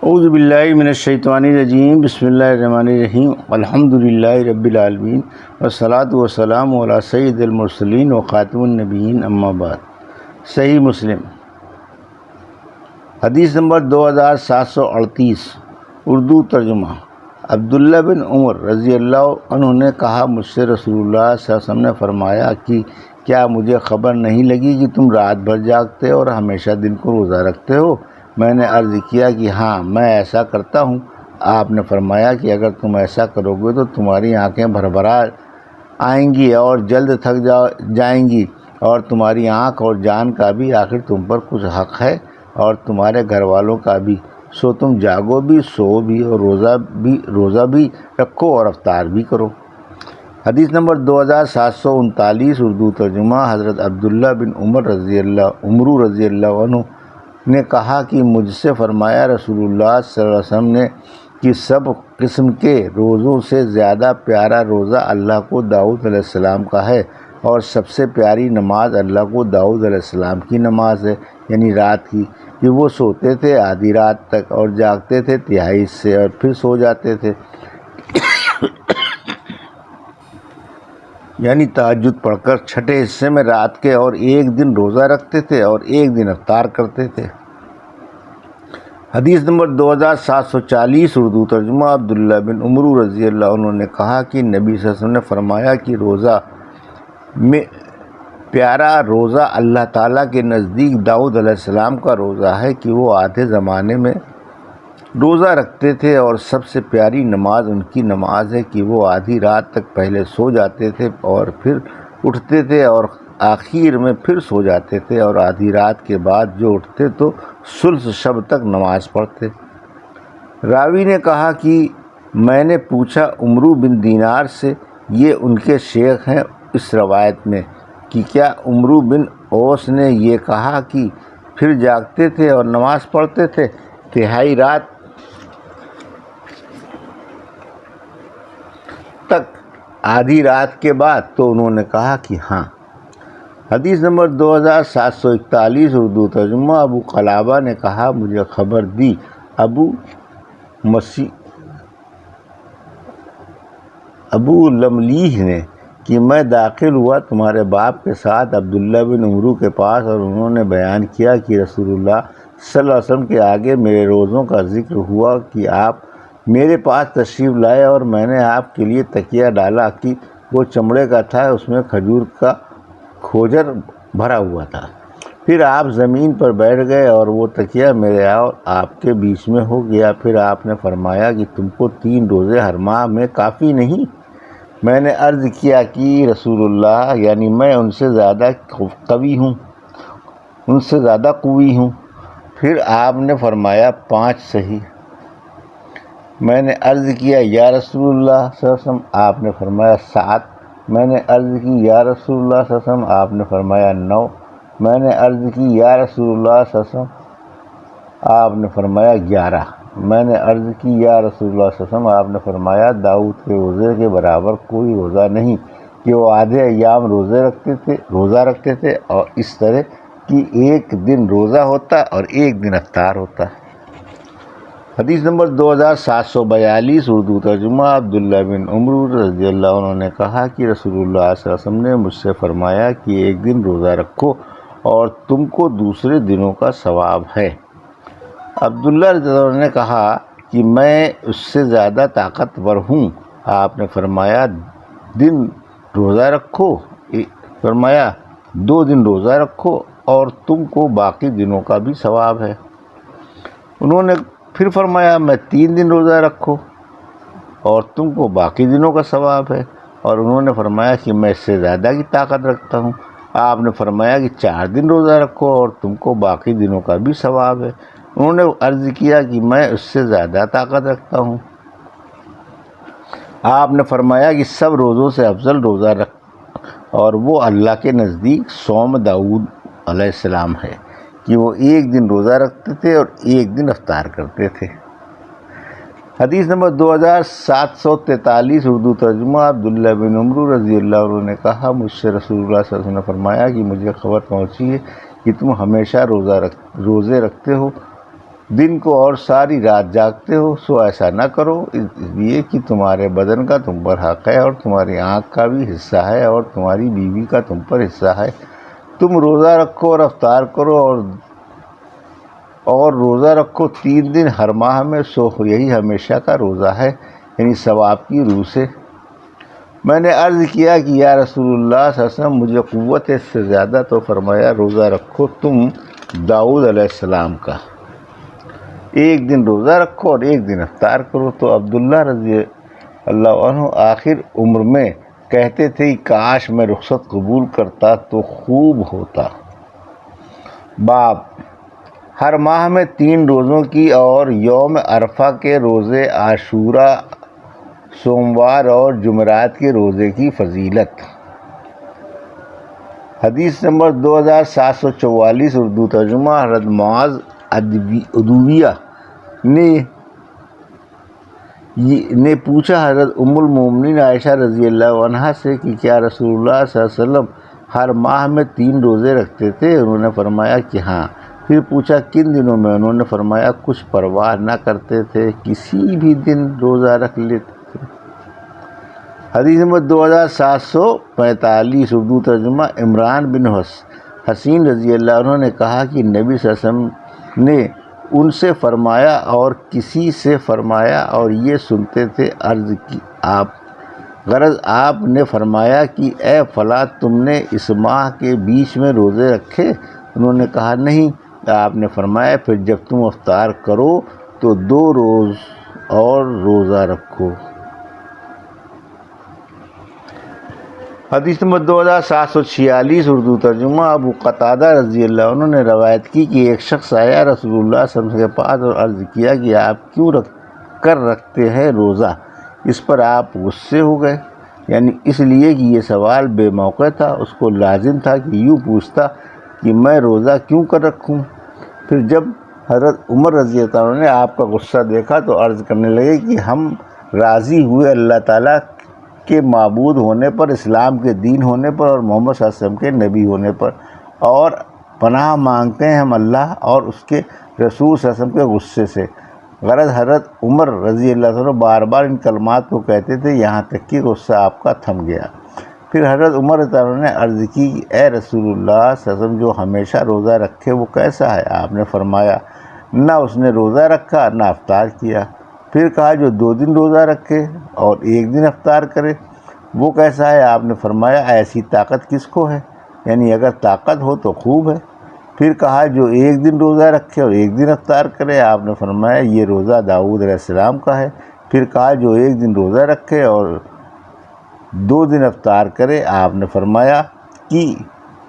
اعوذ باللہ من الشیطان الرجیم، بسم اللہ الرحمن الرحیم، الحمد للہ رب العالمین، والصلاۃ والسلام علی سید المرسلین وخاتم النبیین، اما بعد۔ صحیح مسلم حدیث نمبر 2738، اردو ترجمہ۔ عبداللہ بن عمر رضی اللہ عنہ نے کہا، مجھ سے رسول اللہ صلی اللہ علیہ وسلم نے فرمایا کہ کیا مجھے خبر نہیں لگی کہ تم رات بھر جاگتے اور ہمیشہ دن کو روزہ رکھتے ہو؟ میں نے عرض کیا کہ ہاں، میں ایسا کرتا ہوں۔ آپ نے فرمایا کہ اگر تم ایسا کرو گے تو تمہاری آنکھیں بھربھرا آئیں گی اور جلد تھک جائیں گی، اور تمہاری آنکھ اور جان کا بھی آخر تم پر کچھ حق ہے، اور تمہارے گھر والوں کا بھی، سو تم جاگو بھی، سو بھی، اور روزہ بھی رکھو اور افطار بھی کرو۔ حدیث نمبر 2739، اردو ترجمہ۔ حضرت عبداللہ بن عمر رضی اللہ عنہ نے کہا کہ مجھ سے فرمایا رسول اللہ صلی اللہ علیہ وسلم نے کہ سب قسم کے روزوں سے زیادہ پیارا روزہ اللہ کو داؤد علیہ السلام کا ہے، اور سب سے پیاری نماز اللہ کو داؤد علیہ السلام کی نماز ہے، یعنی رات کی، کہ وہ سوتے تھے آدھی رات تک اور جاگتے تھے تہائی حصے اور پھر سو جاتے تھے، یعنی تہجد پڑھ کر چھٹے حصے میں رات کے، اور ایک دن روزہ رکھتے تھے اور ایک دن افطار کرتے تھے۔ حدیث نمبر 2740، اردو ترجمہ۔ عبداللہ بن عمر رضی اللہ عنہ نے کہا کہ نبی صلی اللہ علیہ وسلم نے فرمایا کہ روزہ میں پیارا روزہ اللہ تعالیٰ کے نزدیک داؤد علیہ السلام کا روزہ ہے کہ وہ آدھے زمانے میں روزہ رکھتے تھے، اور سب سے پیاری نماز ان کی نماز ہے کہ وہ آدھی رات تک پہلے سو جاتے تھے اور پھر اٹھتے تھے، اور آخر میں پھر سو جاتے تھے، اور آدھی رات کے بعد جو اٹھتے تو ثلث شب تک نماز پڑھتے۔ راوی نے کہا کہ میں نے پوچھا عمرو بن دینار سے، یہ ان کے شیخ ہیں اس روایت میں، کہ کیا عمرو بن اوس نے یہ کہا کہ پھر جاگتے تھے اور نماز پڑھتے تھے تہائی رات تک آدھی رات کے بعد؟ تو انہوں نے کہا کہ ہاں۔ حدیث نمبر 2741، اردو ترجمہ۔ ابو قلابہ نے کہا، مجھے خبر دی ابو لملیح نے کہ میں داخل ہوا تمہارے باپ کے ساتھ عبداللہ بن عمرو کے پاس، اور انہوں نے بیان کیا کہ رسول اللہ صلی اللہ علیہ وسلم کے آگے میرے روزوں کا ذکر ہوا کہ آپ میرے پاس تشریف لائے، اور میں نے آپ کے لیے تکیہ ڈالا کہ وہ چمڑے کا تھا، اس میں کھجور کا کھوجر بھرا ہوا تھا۔ پھر آپ زمین پر بیٹھ گئے اور وہ تکیہ میرے اور آپ کے بیچ میں ہو گیا۔ پھر آپ نے فرمایا کہ تم کو 3 روزے ہر ماہ میں کافی نہیں؟ میں نے عرض کیا کہ رسول اللہ، یعنی میں ان سے زیادہ قوی ہوں۔ پھر آپ نے فرمایا 5 صحیح۔ میں نے عرض کیا یا رسول اللہ صلی اللہ علیہ وسلم؟ آپ نے فرمایا 7۔ میں نے عرض کی یا رسول اللہ صلی اللہ علیہ وسلم؟ آپ نے فرمایا 9۔ میں نے عرض کی یا رسول اللہ صلی اللہ علیہ وسلم؟ آپ نے فرمایا 11۔ میں نے عرض کی یا رسول اللہ صلی اللہ علیہ وسلم؟ آپ نے فرمایا داؤد کے روزے کے برابر کوئی روزہ نہیں کہ وہ آدھے ایام روزہ رکھتے تھے، اور اس طرح کہ ایک دن روزہ ہوتا اور ایک دن افطار ہوتا۔ حدیث نمبر 2742، اردو ترجمہ۔ عبداللہ بن عمر رضی اللہ عنہ نے کہا کہ رسول اللہ صلی اللہ علیہ وسلم نے مجھ سے فرمایا کہ ایک دن روزہ رکھو اور تم کو دوسرے دنوں کا ثواب ہے۔ عبداللہ رضی اللہ عنہ نے کہا کہ میں اس سے زیادہ طاقتور ہوں۔ آپ نے فرمایا 2 دن روزہ رکھو اور تم کو باقی دنوں کا بھی ثواب ہے۔ انہوں نے پھر فرمایا میں 3 دن روزہ رکھو اور تم کو باقی دنوں کا ثواب ہے، اور انہوں نے فرمایا کہ میں اس سے زیادہ کی طاقت رکھتا ہوں۔ آپ نے فرمایا کہ 4 دن روزہ رکھو اور تم کو باقی دنوں کا بھی ثواب ہے۔ انہوں نے عرض کیا کہ میں اس سے زیادہ طاقت رکھتا ہوں۔ آپ نے فرمایا کہ سب روزوں سے افضل روزہ رکھ، اور وہ اللہ کے نزدیک صوم داؤد علیہ السلام ہے کہ وہ ایک دن روزہ رکھتے تھے اور ایک دن افطار کرتے تھے۔ حدیث نمبر 2743، اردو ترجمہ۔ عبداللہ بن عمر رضی اللہ عنہ نے کہا، مجھ سے رسول اللہ صلی اللہ علیہ وسلم نے فرمایا کہ مجھے خبر پہنچی ہے کہ تم ہمیشہ روزے رکھتے ہو، دن کو اور ساری رات جاگتے ہو، سو ایسا نہ کرو، اس لیے کہ تمہارے بدن کا تم پر حق ہے، اور تمہاری آنکھ کا بھی حصہ ہے، اور تمہاری بیوی کا تم پر حصہ ہے۔ تم روزہ رکھو اور افطار کرو، اور روزہ رکھو 3 دن ہر ماہ میں، سو یہی ہمیشہ کا روزہ ہے، یعنی ثواب کی روح سے۔ میں نے عرض کیا کہ یا رسول اللہ صلی اللہ علیہ وسلم، مجھے قوت ہے اس سے زیادہ، تو فرمایا روزہ رکھو تم داؤد علیہ السلام کا، 1 دن روزہ رکھو اور 1 دن افطار کرو۔ تو عبداللہ رضی اللہ عنہ آخر عمر میں کہتے تھے کہ کاش میں رخصت قبول کرتا تو خوب ہوتا۔ باب ہر ماہ میں 3 روزوں کی اور یوم عرفہ کے روزے، عاشوراء، سوموار اور جمعرات کے روزے کی فضیلت۔ حدیث نمبر 2744، اردو ترجمہ۔ حضرت معاذ ادویہ نے پوچھا حضرت ام المومنین عائشہ رضی اللہ عنہا سے کہ کیا رسول اللہ صلی اللہ علیہ وسلم ہر ماہ میں 3 روزے رکھتے تھے؟ انہوں نے فرمایا کہ ہاں۔ پھر پوچھا کن دنوں میں؟ انہوں نے فرمایا کچھ پرواہ نہ کرتے تھے، کسی بھی دن روزہ رکھ لیتے تھے۔ حدیث نمبر 2745، اردو ترجمہ۔ عمران بن حسین رضی اللہ عنہ نے کہا کہ نبی صلی اللہ علیہ وسلم نے ان سے فرمایا اور کسی سے فرمایا، اور یہ سنتے تھے۔ غرض آپ نے فرمایا کہ اے فلاں، تم نے اس ماہ کے بیچ میں روزے رکھے؟ انہوں نے کہا نہیں۔ آپ نے فرمایا پھر جب تم افطار کرو تو 2 روز اور روزہ رکھو۔ حدیث نمبر 2746، اردو ترجمہ۔ ابو قتادہ رضی اللہ عنہ نے روایت کی کہ ایک شخص آیا رسول اللہ صلی اللہ علیہ وسلم کے پاس اور عرض کیا کہ آپ کیوں رکھتے ہیں روزہ؟ اس پر آپ غصے ہو گئے، یعنی اس لیے کہ یہ سوال بے موقع تھا۔ اس کو لازم تھا کہ یوں پوچھتا کہ میں روزہ کیوں کر رکھوں؟ پھر جب حضرت عمر رضی اللہ عنہ نے آپ کا غصہ دیکھا تو عرض کرنے لگے کہ ہم راضی ہوئے اللہ تعالیٰ کے معبود ہونے پر، اسلام کے دین ہونے پر، اور محمد صلی اللہ علیہ وسلم کے نبی ہونے پر، اور پناہ مانگتے ہیں ہم اللہ اور اس کے رسول صلی اللہ علیہ وسلم کے غصے سے۔ غرض حضرت عمر رضی اللہ عنہ بار بار ان کلمات کو کہتے تھے، یہاں تک کہ غصہ آپ کا تھم گیا۔ پھر حضرت عمر رضی اللہ عنہ نے عرض کی اے رسول اللہ صلی اللہ علیہ وسلم، جو ہمیشہ روزہ رکھے وہ کیسا ہے؟ آپ نے فرمایا نہ اس نے روزہ رکھا نہ افطار کیا۔ پھر کہا جو 2 دن روزہ رکھے اور 1 دن افطار کرے وہ کیسا ہے؟ آپ نے فرمایا ایسی طاقت کس کو ہے، یعنی اگر طاقت ہو تو خوب ہے۔ پھر کہا جو 1 دن روزہ رکھے اور 1 دن افطار کرے۔ آپ نے فرمایا یہ روزہ داؤد علیہ السلام کا ہے۔ پھر کہا جو 1 دن روزہ رکھے اور 2 دن افطار کرے۔ آپ نے فرمایا کہ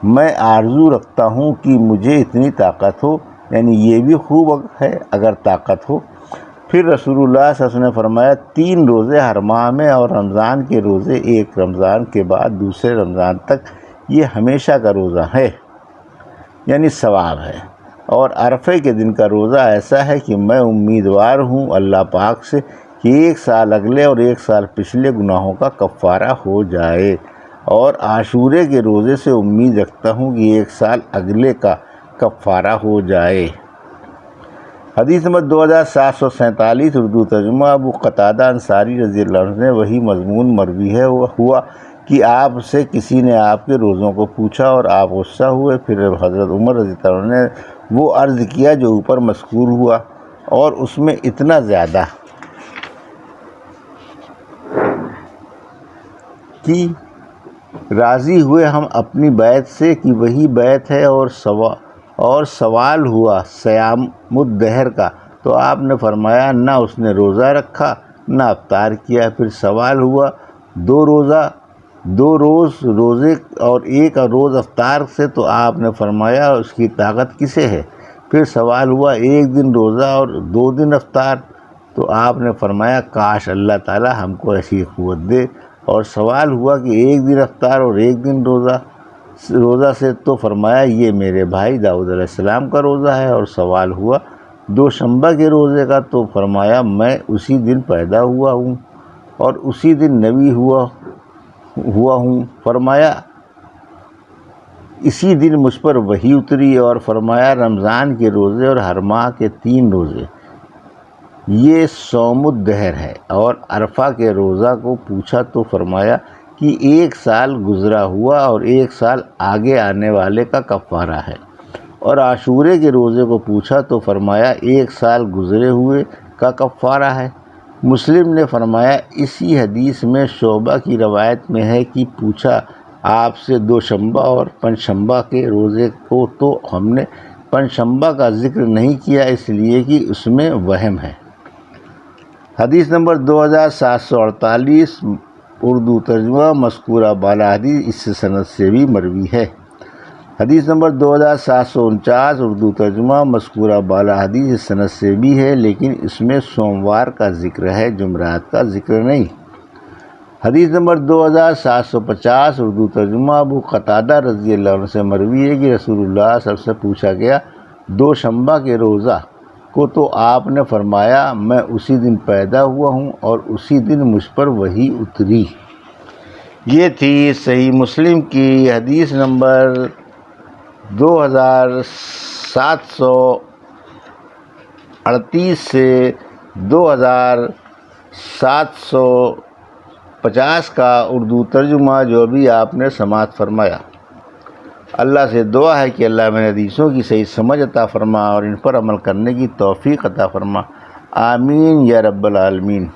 میں آرزو رکھتا ہوں کہ مجھے اتنی طاقت ہو، یعنی یہ بھی خوب ہے اگر طاقت ہو۔ پھر رسول اللہ صلی اللہ علیہ وسلم نے فرمایا 3 روزے ہر ماہ میں، اور رمضان کے روزے، ایک رمضان کے بعد دوسرے رمضان تک، یہ ہمیشہ کا روزہ ہے، یعنی ثواب ہے۔ اور عرفے کے دن کا روزہ ایسا ہے کہ میں امیدوار ہوں اللہ پاک سے کہ 1 سال اگلے اور 1 سال پچھلے گناہوں کا کفارہ ہو جائے، اور عاشورے کے روزے سے امید رکھتا ہوں کہ 1 سال اگلے کا کفارہ ہو جائے۔ حدیث نمبر 2747، اردو ترجمہ۔ ابو قتادہ انصاری رضی اللہ عنہ نے وہی مضمون مروی ہوا کہ آپ سے کسی نے آپ کے روزوں کو پوچھا اور آپ غصہ ہوئے۔ پھر حضرت عمر رضی اللہ عنہ نے وہ عرض کیا جو اوپر مذکور ہوا، اور اس میں اتنا زیادہ کہ راضی ہوئے ہم اپنی بیعت سے کہ وہی بیعت ہے، اور سوال ہوا سیام الدہر کا، تو آپ نے فرمایا نہ اس نے روزہ رکھا نہ افطار کیا۔ پھر سوال ہوا 2 روز روزے اور 1 روز افطار سے، تو آپ نے فرمایا اس کی طاقت کسے ہے؟ پھر سوال ہوا 1 دن روزہ اور 2 دن افطار، تو آپ نے فرمایا کاش اللہ تعالی ہم کو ایسی قوت دے۔ اور سوال ہوا کہ 1 دن افطار اور 1 دن روزہ سے، تو فرمایا یہ میرے بھائی داؤد علیہ السلام کا روزہ ہے۔ اور سوال ہوا 2 شنبہ کے روزے کا، تو فرمایا میں اسی دن پیدا ہوا ہوں اور اسی دن نبی ہوا ہوں۔ فرمایا اسی دن مجھ پر وحی اتری اور فرمایا رمضان کے روزے اور ہر ماہ کے 3 روزے یہ صوم الدہر ہے، اور عرفہ کے روزہ کو پوچھا تو فرمایا کہ 1 سال گزرا ہوا اور 1 سال آگے آنے والے کا کفارہ ہے، اور عاشورے کے روزے کو پوچھا تو فرمایا 1 سال گزرے ہوئے کا کفارہ ہے۔ مسلم نے فرمایا اسی حدیث میں شعبہ کی روایت میں ہے کہ پوچھا آپ سے دوشنبہ اور پنجشنبہ کے روزے کو، تو ہم نے پنجشنبہ کا ذکر نہیں کیا اس لیے کہ اس میں وہم ہے۔ حدیث نمبر 2748 اردو ترجمہ مذکورہ بالا حدیث اس سند سے بھی مروی ہے۔ حدیث نمبر 2749 اردو ترجمہ مذکورہ بالا حدیث اس سند سے بھی ہے، لیکن اس میں سوموار کا ذکر ہے، جمعرات کا ذکر نہیں۔ حدیث نمبر 2750 اردو ترجمہ ابو قتادہ رضی اللہ عنہ سے مروی ہے کہ رسول اللہ صلی اللہ علیہ وسلم سے پوچھا گیا دوشنبہ کے روزہ کو، تو آپ نے فرمایا میں اسی دن پیدا ہوا ہوں اور اسی دن مجھ پر وحی اتری۔ یہ تھی صحیح مسلم کی حدیث نمبر 2738 سے 2750 کا اردو ترجمہ جو بھی آپ نے سماعت فرمایا۔ اللہ سے دعا ہے کہ اللہ میں حدیثوں کی صحیح سمجھ عطا فرما اور ان پر عمل کرنے کی توفیق عطا فرما، آمین یا رب العالمین۔